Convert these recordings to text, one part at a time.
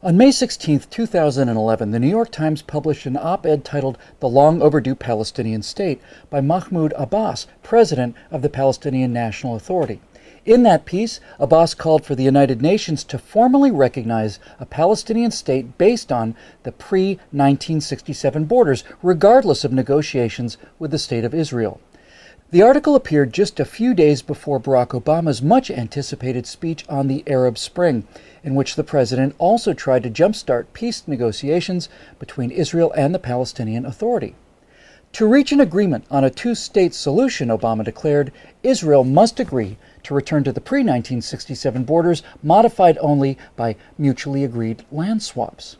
On May 16, 2011, the New York Times published an op-ed titled "The Long Overdue Palestinian State" by Mahmoud Abbas, president of the Palestinian National Authority. In that piece, Abbas called for the United Nations to formally recognize a Palestinian state based on the pre-1967 borders, regardless of negotiations with the State of Israel. The article appeared just a few days before Barack Obama's much-anticipated speech on the Arab Spring, in which the president also tried to jumpstart peace negotiations between Israel and the Palestinian Authority. To reach an agreement on a two-state solution, Obama declared, Israel must agree to return to the pre-1967 borders, modified only by mutually agreed land swaps.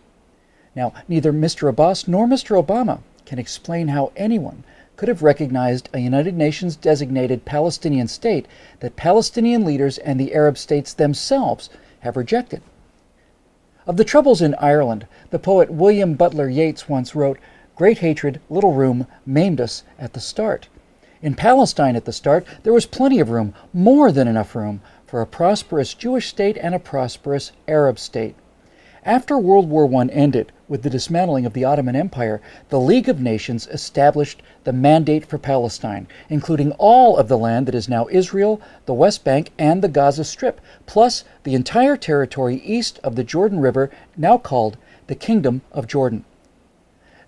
Now, neither Mr. Abbas nor Mr. Obama can explain how anyone could have recognized a United Nations designated Palestinian state that Palestinian leaders and the Arab states themselves have rejected. Of the troubles in Ireland, the poet William Butler Yeats once wrote, "Great hatred, little room, maimed us at the start." In Palestine at the start, there was plenty of room, more than enough room, for a prosperous Jewish state and a prosperous Arab state. After World War I ended, with the dismantling of the Ottoman Empire, the League of Nations established the Mandate for Palestine, including all of the land that is now Israel, the West Bank, and the Gaza Strip, plus the entire territory east of the Jordan River, now called the Kingdom of Jordan.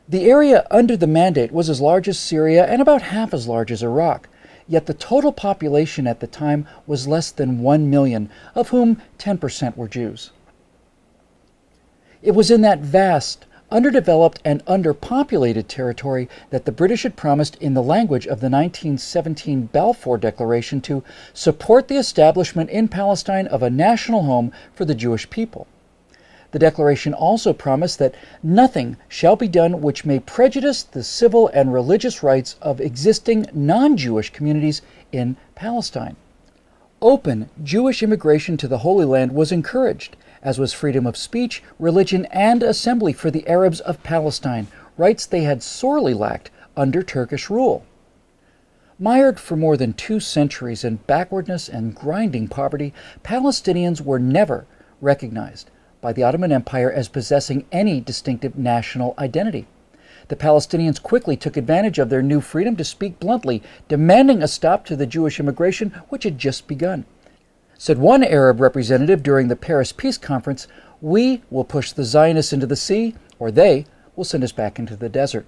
The area under the Mandate was as large as Syria and about half as large as Iraq, yet the total population at the time was less than 1 million, of whom 10% were Jews. It was in that vast, underdeveloped, and underpopulated territory that the British had promised in the language of the 1917 Balfour Declaration to support the establishment in Palestine of a national home for the Jewish people. The declaration also promised that nothing shall be done which may prejudice the civil and religious rights of existing non-Jewish communities in Palestine. Open Jewish immigration to the Holy Land was encouraged, as was freedom of speech, religion, and assembly for the Arabs of Palestine, rights they had sorely lacked under Turkish rule. Mired for more than 2 centuries in backwardness and grinding poverty, Palestinians were never recognized by the Ottoman Empire as possessing any distinctive national identity. The Palestinians quickly took advantage of their new freedom to speak bluntly, demanding a stop to the Jewish immigration which had just begun. Said one Arab representative during the Paris Peace Conference, "We will push the Zionists into the sea, or they will send us back into the desert."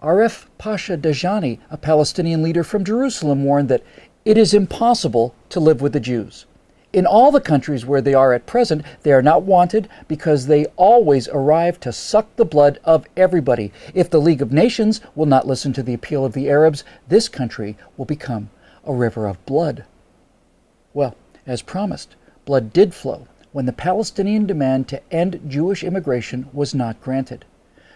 Aref Pasha Dajani, a Palestinian leader from Jerusalem, warned that it is impossible to live with the Jews. In all the countries where they are at present, they are not wanted because they always arrive to suck the blood of everybody. If the League of Nations will not listen to the appeal of the Arabs, this country will become a river of blood. Well, as promised, blood did flow when the Palestinian demand to end Jewish immigration was not granted.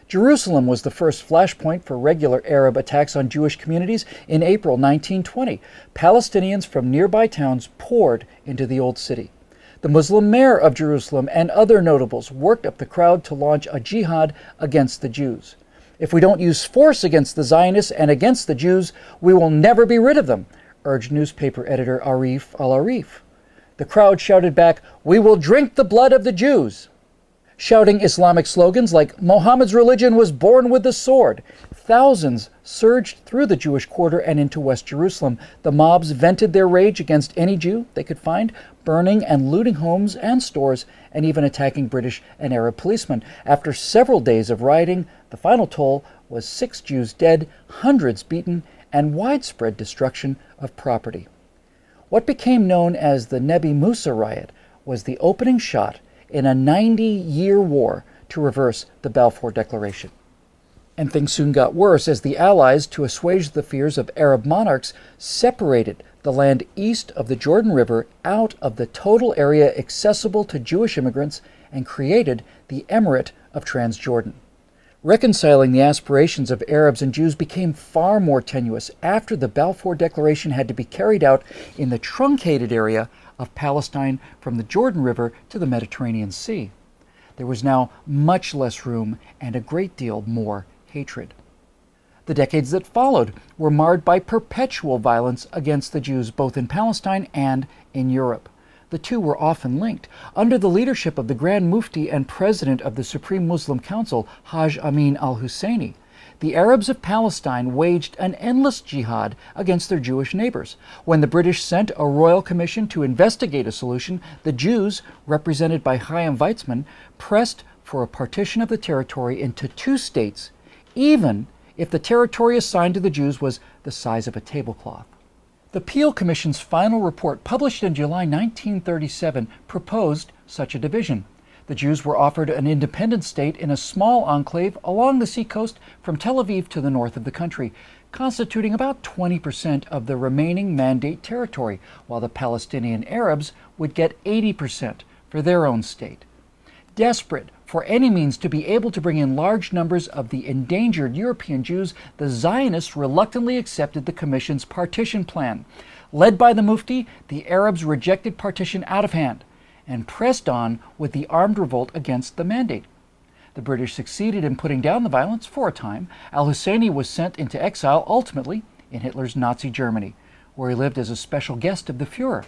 Jerusalem was the first flashpoint for regular Arab attacks on Jewish communities in April 1920. Palestinians from nearby towns poured into the old city. The Muslim mayor of Jerusalem and other notables worked up the crowd to launch a jihad against the Jews. "If we don't use force against the Zionists and against the Jews, we will never be rid of them," urged newspaper editor Arif al-Arif. The crowd shouted back, "We will drink the blood of the Jews," shouting Islamic slogans like "Muhammad's religion was born with the sword." Thousands surged through the Jewish quarter and into West Jerusalem. The mobs vented their rage against any Jew they could find, burning and looting homes and stores, and even attacking British and Arab policemen. After several days of rioting, the final toll was 6 Jews dead, hundreds beaten, and widespread destruction of property. What became known as the Nebi Musa riot was the opening shot in a 90-year war to reverse the Balfour Declaration. And things soon got worse as the Allies, to assuage the fears of Arab monarchs, separated the land east of the Jordan River out of the total area accessible to Jewish immigrants and created the Emirate of Transjordan. Reconciling the aspirations of Arabs and Jews became far more tenuous after the Balfour Declaration had to be carried out in the truncated area of Palestine from the Jordan River to the Mediterranean Sea. There was now much less room and a great deal more hatred. The decades that followed were marred by perpetual violence against the Jews both in Palestine and in Europe. The two were often linked. Under the leadership of the Grand Mufti and President of the Supreme Muslim Council, Haj Amin al-Husseini, the Arabs of Palestine waged an endless jihad against their Jewish neighbors. When the British sent a royal commission to investigate a solution, the Jews, represented by Chaim Weizmann, pressed for a partition of the territory into two states, even if the territory assigned to the Jews was the size of a tablecloth. The Peel Commission's final report, published in July 1937, proposed such a division. The Jews were offered an independent state in a small enclave along the seacoast from Tel Aviv to the north of the country, constituting about 20% of the remaining Mandate territory, while the Palestinian Arabs would get 80% for their own state. Desperate for any means to be able to bring in large numbers of the endangered European Jews, the Zionists reluctantly accepted the Commission's partition plan. Led by the Mufti, the Arabs rejected partition out of hand and pressed on with the armed revolt against the Mandate. The British succeeded in putting down the violence for a time. Al-Husseini was sent into exile, ultimately in Hitler's Nazi Germany, where he lived as a special guest of the Führer.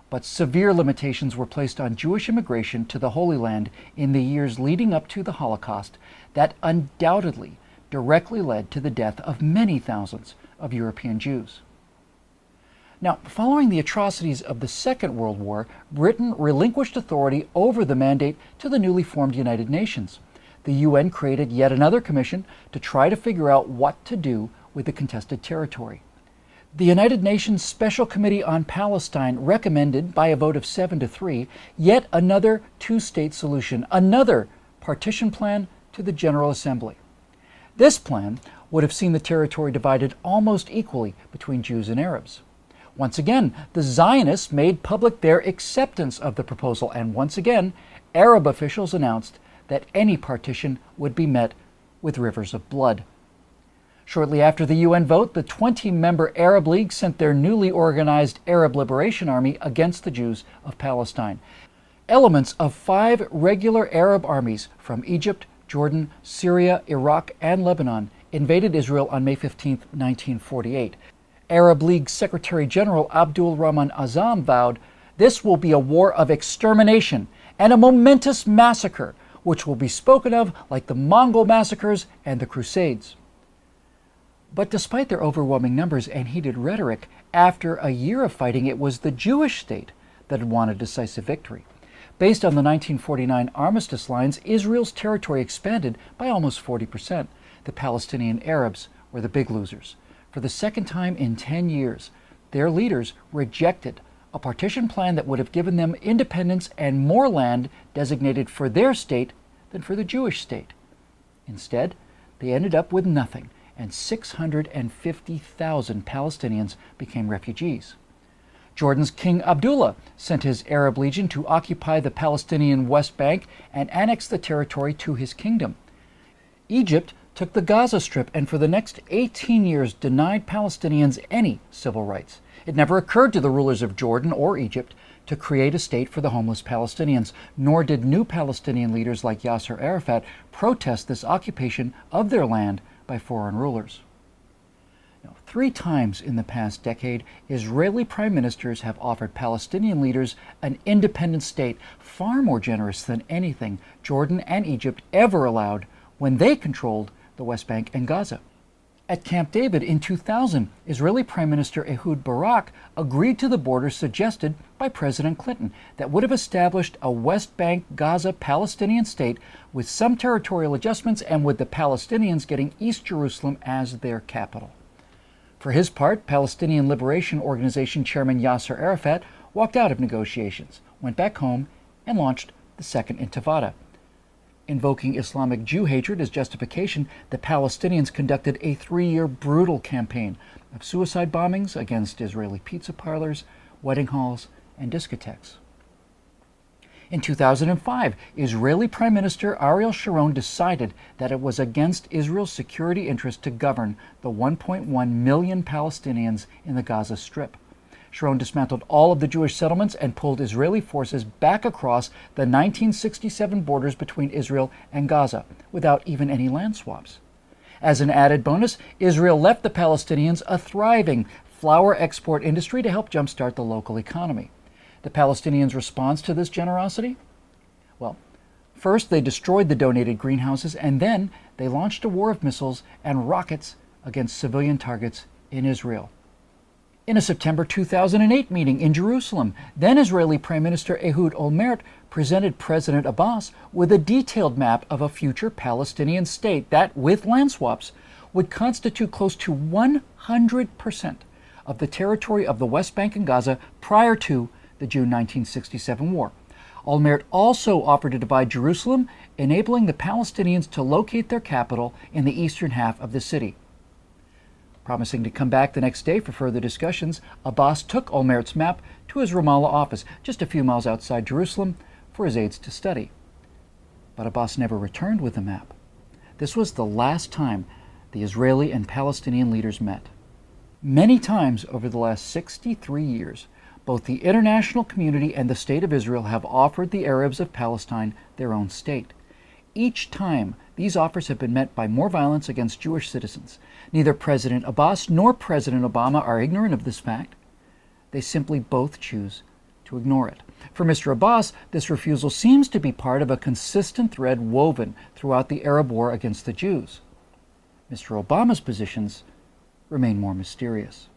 But severe limitations were placed on Jewish immigration to the Holy Land in the years leading up to the Holocaust that undoubtedly directly led to the death of many thousands of European Jews. Now, following the atrocities of the Second World War, Britain relinquished authority over the Mandate to the newly formed United Nations. The UN created yet another commission to try to figure out what to do with the contested territory. The United Nations Special Committee on Palestine recommended, by a vote of 7-3, yet another two-state solution, another partition plan to the General Assembly. This plan would have seen the territory divided almost equally between Jews and Arabs. Once again, the Zionists made public their acceptance of the proposal, and once again, Arab officials announced that any partition would be met with rivers of blood. Shortly after the UN vote, the 20-member Arab League sent their newly organized Arab Liberation Army against the Jews of Palestine. Elements of 5 regular Arab armies from Egypt, Jordan, Syria, Iraq, and Lebanon invaded Israel on May 15, 1948. Arab League Secretary General Abdul Rahman Azam vowed, "This will be a war of extermination and a momentous massacre, which will be spoken of like the Mongol massacres and the Crusades." But despite their overwhelming numbers and heated rhetoric, after a year of fighting, it was the Jewish state that had won a decisive victory. Based on the 1949 armistice lines, Israel's territory expanded by almost 40%. The Palestinian Arabs were the big losers. For the second time in 10 years, their leaders rejected a partition plan that would have given them independence and more land designated for their state than for the Jewish state. Instead, they ended up with nothing, and 650,000 Palestinians became refugees. Jordan's King Abdullah sent his Arab Legion to occupy the Palestinian West Bank and annex the territory to his kingdom. Egypt took the Gaza Strip and for the next 18 years denied Palestinians any civil rights. It never occurred to the rulers of Jordan or Egypt to create a state for the homeless Palestinians, nor did new Palestinian leaders like Yasser Arafat protest this occupation of their land by foreign rulers. Now, 3 times in the past decade, Israeli prime ministers have offered Palestinian leaders an independent state, far more generous than anything Jordan and Egypt ever allowed when they controlled the West Bank and Gaza. At Camp David in 2000, Israeli Prime Minister Ehud Barak agreed to the border suggested by President Clinton that would have established a West Bank Gaza Palestinian state with some territorial adjustments and with the Palestinians getting East Jerusalem as their capital. For his part, Palestinian Liberation Organization Chairman Yasser Arafat walked out of negotiations, went back home, and launched the Second Intifada. Invoking Islamic Jew hatred as justification, the Palestinians conducted a 3-year brutal campaign of suicide bombings against Israeli pizza parlors, wedding halls, and discotheques. In 2005, Israeli Prime Minister Ariel Sharon decided that it was against Israel's security interest to govern the 1.1 million Palestinians in the Gaza Strip. Sharon dismantled all of the Jewish settlements and pulled Israeli forces back across the 1967 borders between Israel and Gaza without even any land swaps. As an added bonus, Israel left the Palestinians a thriving flour export industry to help jumpstart the local economy. The Palestinians' response to this generosity? Well, first they destroyed the donated greenhouses, and then they launched a war of missiles and rockets against civilian targets in Israel. In a September 2008 meeting in Jerusalem, then Israeli Prime Minister Ehud Olmert presented President Abbas with a detailed map of a future Palestinian state that, with land swaps, would constitute close to 100% of the territory of the West Bank and Gaza prior to the June 1967 war. Olmert also offered to divide Jerusalem, enabling the Palestinians to locate their capital in the eastern half of the city. Promising to come back the next day for further discussions, Abbas took Olmert's map to his Ramallah office, just a few miles outside Jerusalem, for his aides to study. But Abbas never returned with the map. This was the last time the Israeli and Palestinian leaders met. Many times over the last 63 years, both the international community and the State of Israel have offered the Arabs of Palestine their own state. Each time, these offers have been met by more violence against Jewish citizens. Neither President Abbas nor President Obama are ignorant of this fact. They simply both choose to ignore it. For Mr. Abbas, this refusal seems to be part of a consistent thread woven throughout the Arab war against the Jews. Mr. Obama's positions remain more mysterious.